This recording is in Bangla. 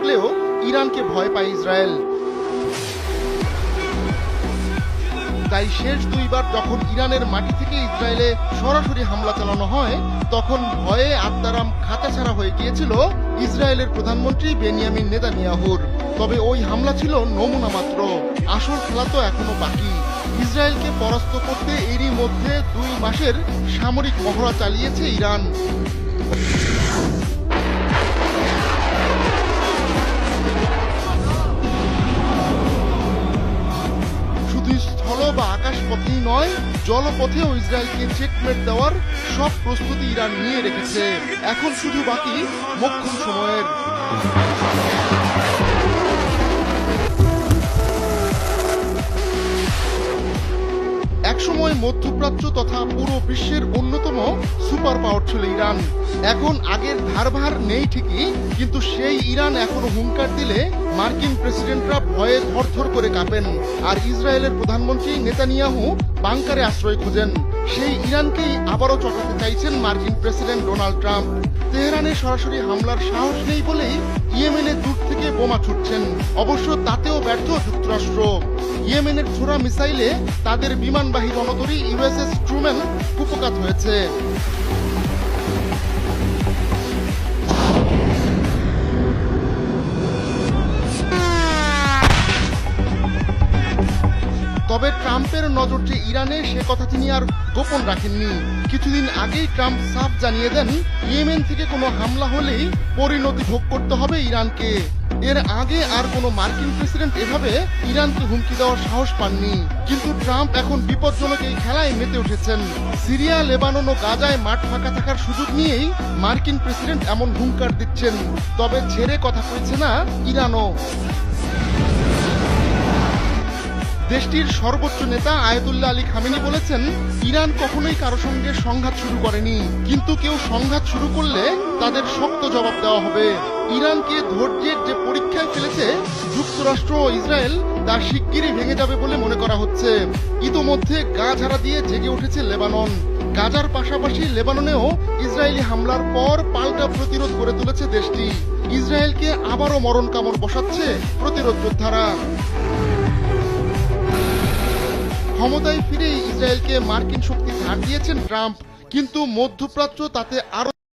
থাকলেও ইরানকে ভয় পায় ইসরায়েল। তাই শেষ দুইবার যখন ইরানের মাটি থেকে ইসরায়েলে সরাসরি হামলা চালানো হয়, তখন ভয়ে আত্মারাম খাঁচাছাড়া হয়ে গিয়েছিল ইসরায়েলের প্রধানমন্ত্রী বেনিয়ামিন নেতানিয়াহুর। তবে ওই হামলা ছিল নমুনা মাত্র, আসল খেলা তো এখনো বাকি। ইসরায়েলকে পরাস্ত করতে এরই মধ্যে 2 মাসের সামরিক মহড়া চালিয়েছে ইরান। শুধু স্থল বা আকাশ পথেই নয়, জলপথেও ইসরায়েলকে চেকমেট দেওয়ার সব প্রস্তুতি ইরান নিয়ে রেখেছে। এখন শুধু বাকি মোক্ষম সময়ের। একসময় মধ্যপ্রাচ্য তথা পুরো বিশ্বের অন্যতম সুপার পাওয়ার ছিল ইরান। এখন আগের ধারভার নেই ঠিকই, কিন্তু সেই ইরান এখনো হুঙ্কার দিলে মার্কিন প্রেসিডেন্টরা ভয়ে থরথর করে কাঁপেন। আর ইসরায়েলের প্রধানমন্ত্রী নেতানিয়াহু বাংকারে আশ্রয় খোঁজেন। সেই ইরানকেই আবারও চটাতে চাইছেন মার্কিন প্রেসিডেন্ট ডোনাল্ড ট্রাম্প। তেহরানে সরাসরি হামলার সাহস নেই বলেই ইয়েমেনে দূর থেকে বোমা ছুটছেন। অবশ্য তাতেও ব্যর্থ যুক্তরাষ্ট্র। ইয়েমেনের ছোড়া মিসাইলে তাদের বিমানবাহী রণতরী ইউএসএস ট্রুম্যান কুপকাত হয়েছে। তবে ট্রাম্পের নজর যে ইরানে, সে কথা তিনি আর গোপন রাখেননি। কিছুদিন আগেই ট্রাম্প সাফ জানিয়ে দেন, ইয়েমেন থেকে কোনো হামলা হলেই পরিণতি ভোগ করতে হবে ইরানকে। এর আগে আর কোনো মার্কিন প্রেসিডেন্ট এভাবে ইরানকে হুমকি দেওয়ার সাহস পাননি। কিন্তু ট্রাম্প এখন বিপজ্জনক এই খেলায় মেতে উঠেছেন। সিরিয়া, লেবানন ও গাজায় মাঠ ফাঁকা থাকার সুযোগ নিয়েই মার্কিন প্রেসিডেন্ট এমন হুঙ্কার দিচ্ছেন। তবে ছেড়ে কথা কইছে না ইরানও। দেশটির সর্বোচ্চ নেতা আয়াতুল্লাহ আলী খামেনি বলেছেন, ইরান কখনোই কারো সঙ্গে সংঘাত শুরু করেনি, কিন্তু কেউ সংঘাত শুরু করলে তাদের শক্ত জবাব দেওয়া হবে। ইরানকে ধৈর্যের যে পরীক্ষায় ফেলেছে যুক্তরাষ্ট্র ও ইসরায়েল, তা শিগগিরই ভেঙে যাবে বলে মনে করা হচ্ছে। ইতোমধ্যে গা ঝাড়া দিয়ে জেগে উঠেছে লেবানন। গাজার পাশাপাশি লেবাননেও ইসরায়েলি হামলার পর পাল্টা প্রতিরোধ গড়ে তুলেছে দেশটি। ইসরায়েলকে আবারও মরণ কামড় বসাচ্ছে প্রতিরোধ যোদ্ধারা। ক্ষমতায় ফিরে ইসরায়েলকে মার্কিন শক্তি ধার দিয়েছেন ট্রাম্প, কিন্তু মধ্যপ্রাচ্য তাতে আরো